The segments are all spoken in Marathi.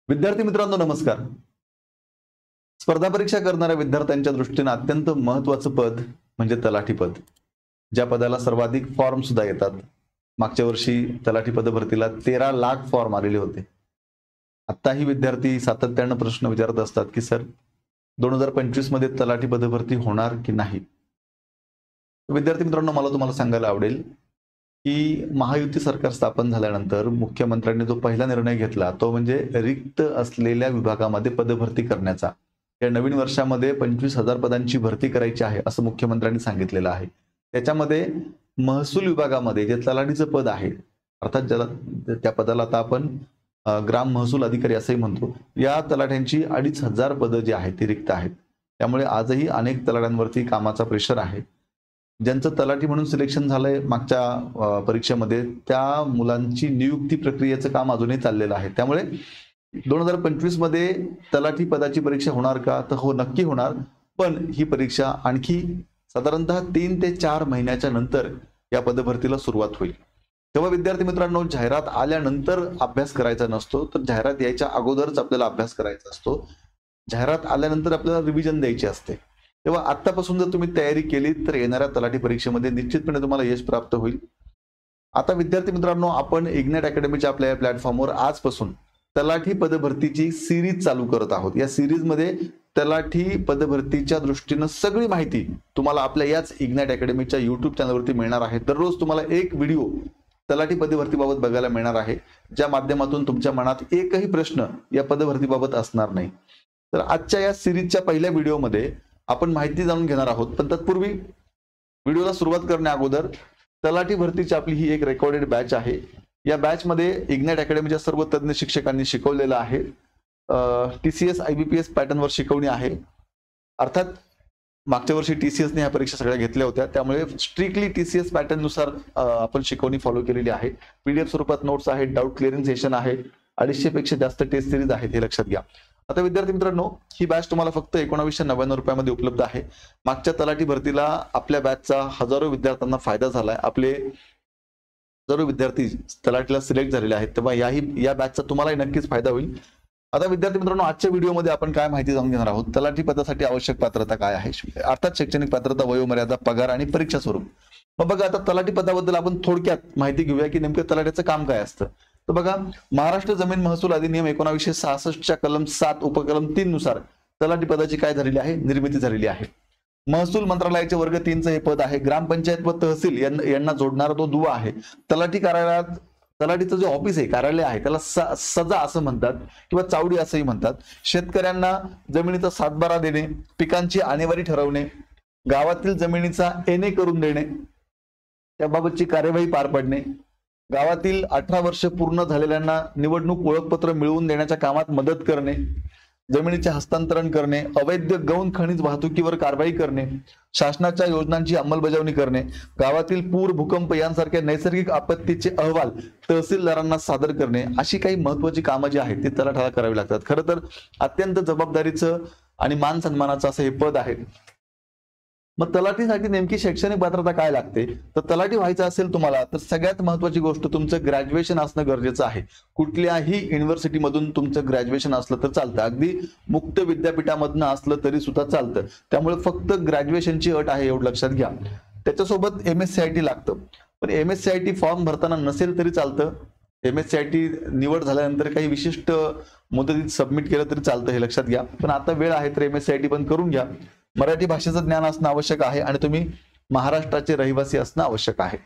विद्यार्थी मित्रांनो नमस्कार. स्पर्धा परीक्षा करणाऱ्या विद्यार्थ्यांच्या दृष्टीने अत्यंत महत्त्वाचं पद म्हणजे तलाठी पद. ज्या पदाला सर्वाधिक फॉर्म सुद्धा येतात. मागच्या वर्षी तलाठी पद भरतीला 13 लाख फॉर्म आलेले होते. आत्ताही विद्यार्थी सातत्याने प्रश्न विचारत असतात की सर 2025 मध्ये तलाठी पद भरती होणार की नाही. विद्यार्थी मित्रांनो मला तुम्हाला सांगायला आवडेल की महायुती सरकार स्थापन झाल्यानंतर मुख्यमंत्र्यांनी जो पहिला निर्णय घेतला तो म्हणजे रिक्त असलेल्या विभागामध्ये पदभरती करण्याचा. या नवीन वर्षामध्ये 25,000 पदांची भरती करायची आहे असं मुख्यमंत्र्यांनी सांगितलेलं आहे. त्याच्यामध्ये महसूल विभागामध्ये जे तलाठीचं पद आहे अर्थात ज्याला त्या पदाला आता आपण ग्राम महसूल अधिकारी असंही म्हणतो, या तलाठ्यांची 2,500 पदं जी आहेत ती रिक्त आहेत. त्यामुळे आजही अनेक तलाठ्यांवरती कामाचा प्रेशर आहे. ज्यांचं तलाठी म्हणून सिलेक्शन झालंय मागच्या परीक्षेमध्ये त्या मुलांची नियुक्ती प्रक्रियेचं काम अजूनही चाललेलं आहे. त्यामुळे 2025 मध्ये तलाठी पदाची परीक्षा होणार का तर हो नक्की होणार. पण ही परीक्षा आणखी साधारणतः 3 ते 4 महिन्याच्या नंतर या पदभरतीला सुरुवात होईल. तेव्हा विद्यार्थी मित्रांनो जाहिरात आल्यानंतर अभ्यास करायचा नसतो, तर जाहिरात यायच्या अगोदरच आपल्याला अभ्यास करायचा असतो. जाहिरात आल्यानंतर आपल्याला रिव्हिजन द्यायची असते. तेव्हा आतापासून जर तुम्ही तयारी केली तर येणाऱ्या तलाठी परीक्षेमध्ये निश्चितपणे तुम्हाला यश प्राप्त होईल. आता विद्यार्थी मित्रांनो आपण इग्नाइट अकॅडमीच्या आपल्या प्लॅटफॉर्मवर आजपासून तलाठी पदभरतीची सिरीज चालू करत आहोत. या सिरीज मध्ये तलाठी पदभरतीच्या दृष्टीनं सगळी माहिती तुम्हाला आपल्या याच इग्नाइट अकॅडमीच्या युट्यूब चॅनलवरती मिळणार आहे. दररोज तुम्हाला एक व्हिडिओ तलाठी पदभरतीबाबत बघायला मिळणार आहे, ज्या माध्यमातून तुमच्या मनात एकही प्रश्न या पदभरतीबाबत असणार नाही. तर आजच्या या सिरीजच्या पहिल्या व्हिडिओमध्ये आपण माहिती जाणून घेणार आहोत. पण तत्पूर्वी व्हिडिओला सुरुवात करण्या अगोदर तलाठी भरतीची आपली ही एक रेकॉर्डेड बॅच आहे. या बॅच मध्ये इग्नाइट अकॅडमीच्या सर्व तज्ञ शिक्षकांनी शिकवलेलं आहे. TCS IBPS पॅटर्न वर शिकवणी आहे. अर्थात मागच्या वर्षी TCS ने ह्या परीक्षा सगळ्या घेतल्या होत्या, त्यामुळे स्ट्रिक्टली TCS पॅटर्न नुसार आपण शिकवणी फॉलो केलेली आहे. PDF स्वरूपात नोट्स आहेत, डाऊट क्लिअरिंग सेशन आहे, 250 पेक्षा जास्त टेस्ट सिरीज आहेत, हे लक्षात घ्या. आता विद्यार्थी मित्रांनो ही बॅच तुम्हाला फक्त 1999 रुपयामध्ये उपलब्ध आहे. मागच्या तलाठी भरतीला आपल्या बॅचचा हजारो विद्यार्थ्यांना फायदा झालाय. आपले हजारो विद्यार्थी तलाठीला सिलेक्ट झालेले आहेत. तेव्हा या बॅचचा तुम्हालाही नक्कीच फायदा होईल. आता विद्यार्थी मित्रांनो आजच्या व्हिडिओमध्ये आपण काय माहिती जाणून घेणार आहोत. तलाठी पदासाठी आवश्यक पात्रता काय आहे, अर्थात शैक्षणिक पात्रता, वयोमर्यादा, पगार आणि परीक्षा स्वरूप. मग बघा आता तलाठी पदाबद्दल आपण थोडक्यात माहिती घेऊया की नेमकं तलाठीचं काम काय असतं. तर बघा महाराष्ट्र जमीन महसूल अधिनियम 1966च्या कलम 7 उपकलम 3 नुसार तलाठी पदाची काय झालेली आहे, निर्मिती झालेली आहे. महसूल मंत्रालयाचे वर्ग 3चं हे पद आहे. ग्रामपंचायत व तहसील यांना जोडणारा तो दुवा आहे. तलाठी कार्यालयात तलाठीचं जे ऑफिस आहे, कार्यालय आहे, त्याला सजा असं म्हणतात किंवा चावडी असंही म्हणतात. शेतकऱ्यांना जमिनीचा सातबारा देणे, पिकांची आणेवारी ठरवणे, गावातील जमिनीचा एने करून देणे, त्याबाबतची कार्यवाही पार पाडणे, गावातील 18 वर्ष पूर्ण झालेल्यांना निवडणूक ओळखपत्र मिळवून देण्याच्या कामात मदत करणे, जमिनीचे हस्तांतरण करणे, अवैध गौण खनिज वाहतुकीवर कारवाई करणे, शासनाच्या योजनांची अंमलबजावणी करणे, गावातील पूर, भूकंप यांसारख्या नैसर्गिक आपत्तीचे अहवाल तहसीलदारांना सादर करणे, अशी काही महत्वाची कामं जी आहेत ती तलाठ्याला करावी लागतात. खरं तर अत्यंत जबाबदारीचं आणि मान सन्मानाचं असं हे पद आहे. मग तलाठीसाठी नेमकी शैक्षणिक पात्रता काय लागते, तर तलाठी व्हायचं असेल तुम्हाला तर सगळ्यात महत्वाची गोष्ट तुमचं ग्रॅज्युएशन असणं गरजेचं आहे. कुठल्याही युनिव्हर्सिटीमधून तुमचं ग्रॅज्युएशन असलं तर चालतं, अगदी मुक्त विद्यापीठामधनं असलं तरी सुद्धा चालतं. त्यामुळे फक्त ग्रॅज्युएशनची अट आहे एवढं लक्षात घ्या. त्याच्यासोबत MSCIT लागतं. पण MSCIT फॉर्म भरताना नसेल तरी चालतं. MSCIT निवड झाल्यानंतर काही विशिष्ट मुदतीत सबमिट केलं तरी चालतं, हे लक्षात घ्या. पण आता वेळ आहे तर MSCIT पण करून घ्या. मराठी भाषेचं ज्ञान असणं आवश्यक आहे आणि तुम्ही महाराष्ट्राचे रहिवासी असणं आवश्यक आहे.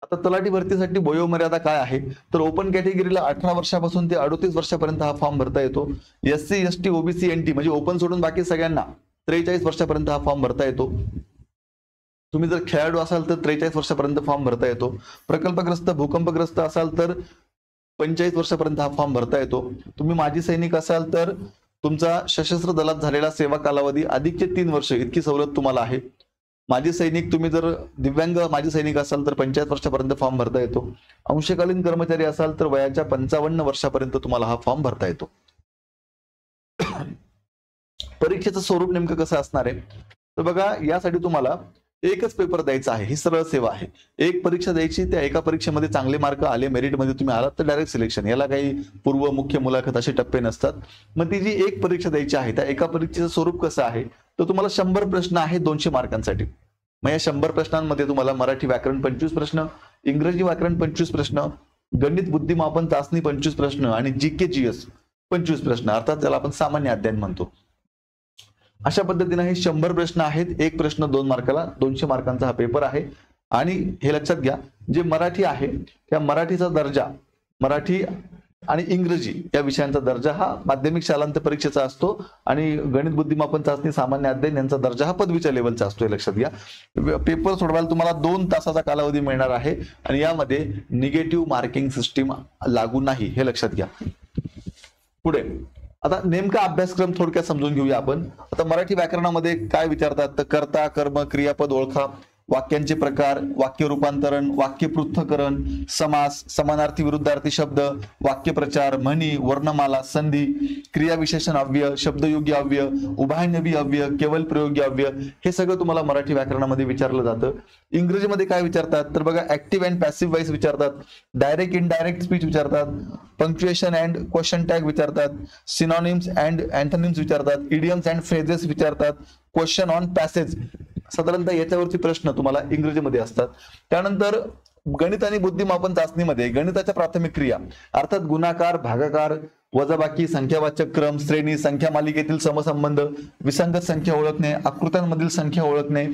आता तलाठी भरतीसाठी वयोमर्यादा काय आहे, तर ओपन कॅटेगरीला 18 वर्षापासून ते 38 वर्षापर्यंत हा फॉर्म भरता येतो. SC ST OBC NT म्हणजे ओपन सोडून बाकी सगळ्यांना 43 वर्षापर्यंत हा फॉर्म भरता येतो. तुम्ही जर खेळाडू असाल तर 43 वर्षापर्यंत फॉर्म भरता येतो. प्रकल्पग्रस्त, भूकंपग्रस्त असाल तर 45 वर्षापर्यंत हा फॉर्म भरता येतो. तुम्ही माजी सैनिक असाल तर तुमचा सशस्त्र दलात झालेला सेवा कालावधी अधिकचे 3 वर्ष इतकी सवलत तुम्हाला आहे. माजी सैनिक, तुम्ही जर दिव्यांग माजी सैनिक असाल तर 45 वर्षापर्यंत फॉर्म भरता येतो. अंशकालीन कर्मचारी असाल तर वयाच्या 55 वर्षापर्यंत तुम्हाला हा फॉर्म भरता येतो. परीक्षेचं स्वरूप नेमकं कसं असणार आहे, तर बघा यासाठी तुम्हाला एकच पेपर द्यायचा आहे, ही सरळ सेवा आहे. एक परीक्षा द्यायची, त्या एका परीक्षेमध्ये चांगले मार्क आले, मेरिटमध्ये तुम्ही आलात तर डायरेक्ट सिलेक्शन. याला काही पूर्व, मुख्य, मुलाखत असे टप्पे नसतात. मग ती जी एक परीक्षा द्यायची आहे, त्या एका परीक्षेचं स्वरूप कसं आहे, तर तुम्हाला 100 प्रश्न आहे 200 मार्कांसाठी. मग या 100 प्रश्नांमध्ये तुम्हाला मराठी व्याकरण 25 प्रश्न, इंग्रजी व्याकरण 25 प्रश्न, गणित बुद्धिमापन चाचणी 25 प्रश्न आणि जीके जीएस 25 प्रश्न, अर्थात त्याला आपण सामान्य अध्ययन म्हणतो. अशा पद्धतीने हे 100 प्रश्न आहेत. एक प्रश्न 2 मार्काला, 200 मार्कांचा हा पेपर आहे. आणि हे लक्षात घ्या, जे मराठी आहे त्या मराठीचा दर्जा, मराठी आणि इंग्रजी या विषयांचा दर्जा हा माध्यमिक शालांत परीक्षेचा असतो आणि गणित बुद्धिमापन चाचणी सामान्य अध्ययन यांचा दर्जा हा पदवीच्या लेवलचा असतो. हे लक्षात घ्या. पेपर सोडवायला तुम्हाला 2 तासाचा कालावधी मिळणार आहे आणि यामध्ये निगेटिव्ह मार्किंग सिस्टीम लागू नाही, हे लक्षात घ्या. पुढे आता नेमका अभ्यासक्रम थोडक्यात समजून घेऊया आपण. आता मराठी व्याकरणामध्ये काय विचारतात तर कर्ता, कर्म, क्रियापद ओळखा, वाक्यांचे प्रकार, वाक्य रूपांतरण, वाक्य पृथ्थकरण, समास, समानार्थी विरुद्धार्थी शब्द, वाक्यप्रचार, म्हणी, वर्णमाला, संधी, क्रियाविशेषण अव्यय, शब्दयोगी अव्यय, उभयनवी अव्यय, केवल प्रयोगी अव्यय, हे सगळं तुम्हाला मराठी व्याकरणामध्ये विचारलं जातं. इंग्रजीमध्ये काय विचारतात तर बघा, ऍक्टिव्ह अँड पॅसिव्ह वॉइस विचारतात, डायरेक्ट इनडायरेक्ट स्पीच विचारतात, पंक्च्युएशन अँड क्वेश्चन टॅग विचारतात, सिनॉनिम्स अँड अँथोनिम्स विचारतात, इडियम्स अँड फ्रेजेस विचारतात, क्वेश्चन ऑन पॅसेज, साधारणतः याच्यावरती प्रश्न तुम्हाला इंग्रजीमध्ये असतात. त्यानंतर गणित आणि बुद्धिमापन चाचणीमध्ये गणिताच्या प्राथमिक क्रिया अर्थात गुणाकार, भागाकार, वजाबाकी, संख्यावाचक क्रम, श्रेणी, संख्या मालिकेतील समसंबंध, विसंगत संख्या ओळखणे, आकृत्यांमधील संख्या ओळखणे,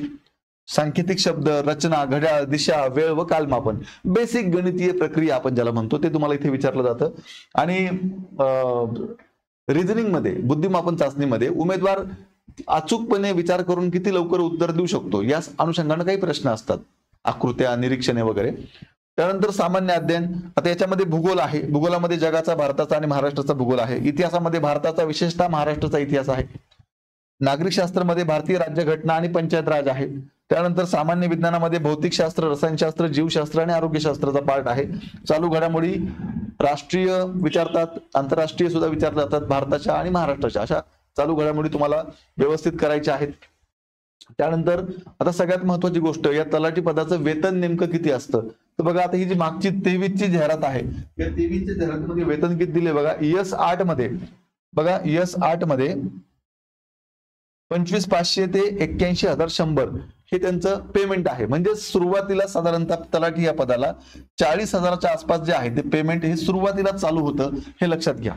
सांकेतिक शब्द, रचना, घड्याळ, दिशा, वेळ व कालमापन, बेसिक गणितीय प्रक्रिया आपण ज्याला म्हणतो ते तुम्हाला इथे विचारलं जातं. आणि रिझनिंग मध्ये, बुद्धिमापन चाचणीमध्ये उमेदवार अचूकपणे विचार करून किती लवकर उत्तर देऊ शकतो या अनुषंगाने काही प्रश्न असतात, आकृत्या, निरीक्षणे वगैरे. त्यानंतर सामान्य अध्ययन, आता याच्यामध्ये भूगोल आहे, भूगोलामध्ये जगाचा, भारताचा आणि महाराष्ट्राचा भूगोल आहे. इतिहासामध्ये भारताचा, विशेषतः महाराष्ट्राचा इतिहास आहे. नागरिक शास्त्रामध्ये भारतीय राज्यघटना आणि पंचायत राज आहे. त्यानंतर सामान्य विज्ञानामध्ये भौतिकशास्त्र, रसायनशास्त्र, जीवशास्त्र आणि आरोग्यशास्त्राचा पार्ट आहे. चालू घडामोडी राष्ट्रीय विचारतात, आंतरराष्ट्रीय सुद्धा विचारले जातात, भारताच्या आणि महाराष्ट्राच्या, अशा चालू घडामोडी तुम्हाला व्यवस्थित करायच्या आहेत. त्यानंतर आता सगळ्यात महत्वाची गोष्ट, या तलाठी पदाचं वेतन नेमकं किती असतं तर बघा, आता ही जी मागची 23ची जाहिरात आहे, या 23च्या जाहिरातीमध्ये वेतन किती दिले बघा. यस 8 मध्ये बघा, यस 8 मध्ये 25,500 ते 81,100 हे त्यांचं पेमेंट आहे. म्हणजे सुरुवातीला साधारणतः तलाठी या पदाला 40,000च्या आसपास जे आहे ते पेमेंट हे सुरुवातीला चालू होतं, हे लक्षात घ्या.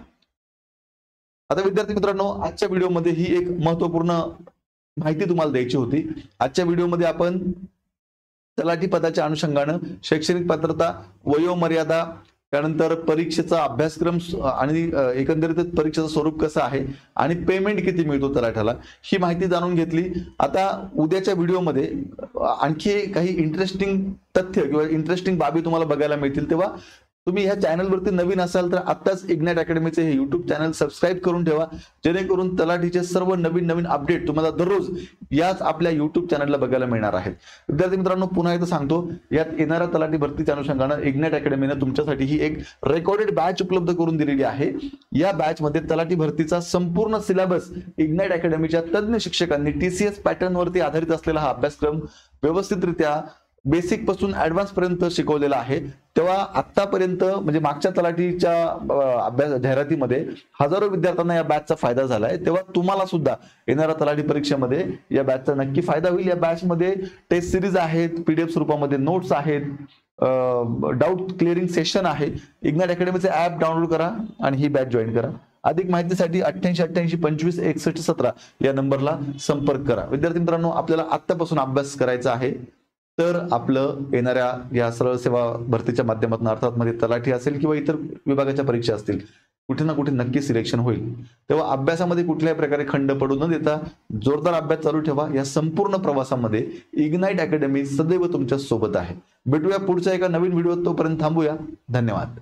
आता विद्यार्थी मित्रांनो, आजच्या व्हिडिओमध्ये ही एक महत्वपूर्ण माहिती तुम्हाला द्यायची होती. आजच्या व्हिडिओमध्ये आपण तलाठी पदाच्या अनुषंगानं शैक्षणिक पात्रता, वयोमर्यादा, त्यानंतर परीक्षेचा अभ्यासक्रम आणि एकंदरीत परीक्षेचं स्वरूप कसं आहे आणि पेमेंट किती मिळतो तलाठ्याला, ही माहिती जाणून घेतली. आता उद्याच्या व्हिडिओमध्ये आणखी काही इंटरेस्टिंग तथ्य किंवा इंटरेस्टिंग बाबी तुम्हाला बघायला मिळतील. तेव्हा तुम्ही ह्या चॅनलवरती नवीन असाल तर आत्ताच इग्नाइट अकॅडमीचे हे युट्यूब चॅनल सबस्क्राईब करून ठेवा, जेणेकरून तलाठीचे सर्व नवीन अपडेट तुम्हाला दररोज याच आपल्या युट्यूब चॅनलला बघायला मिळणार आहेत. विद्यार्थी मित्रांनो, पुन्हा एकदा सांगतो, यात येणाऱ्या तलाठी भरतीच्या अनुषंगानं इग्नाइट अकॅडमीने तुमच्यासाठी ही एक रेकॉर्डेड बॅच उपलब्ध करून दिलेली आहे. या बॅच मध्ये तलाठी भरतीचा संपूर्ण सिलेबस इग्नाइट अकॅडमीच्या तज्ञ शिक्षकांनी TCS पॅटर्न वरती आधारित असलेला हा अभ्यासक्रम व्यवस्थितरित्या बेसिक पासून ऍडव्हान्स पर्यंत शिकवलेला आहे. तेव्हा आतापर्यंत म्हणजे मागच्या तलाठीच्या अभ्यास जाहिरातीमध्ये हजारो विद्यार्थ्यांना या बॅचचा फायदा झालाय. तेव्हा तुम्हाला सुद्धा येणाऱ्या तलाठी परीक्षेमध्ये या बॅचचा नक्की फायदा होईल. या बॅच मध्ये टेस्ट सिरीज आहेत, PDF स्वरूपामध्ये नोट्स आहेत, डाऊट क्लिअरिंग सेशन आहे. इग्नाइट अकॅडमीचे ऍप डाउनलोड करा आणि ही बॅच जॉईन करा. अधिक माहितीसाठी 8888 25 61 17 या नंबरला संपर्क करा. विद्यार्थी मित्रांनो, आपल्याला आतापासून अभ्यास करायचा आहे तर आपलं येणाऱ्या या सरळ सेवा भरतीच्या माध्यमातून, अर्थात मध्ये तलाठी असेल किंवा इतर विभागाच्या परीक्षा असतील, कुठे ना कुठे नक्की सिलेक्शन होईल. तेव्हा अभ्यासामध्ये कुठल्याही प्रकारे खंड पडू न देता जोरदार अभ्यास चालू ठेवा. या संपूर्ण प्रवासामध्ये इग्नाइट अकॅडमी सदैव तुमच्या सोबत आहे. भेटूया पुढच्या एका नवीन व्हिडिओत, तोपर्यंत थांबूया. धन्यवाद.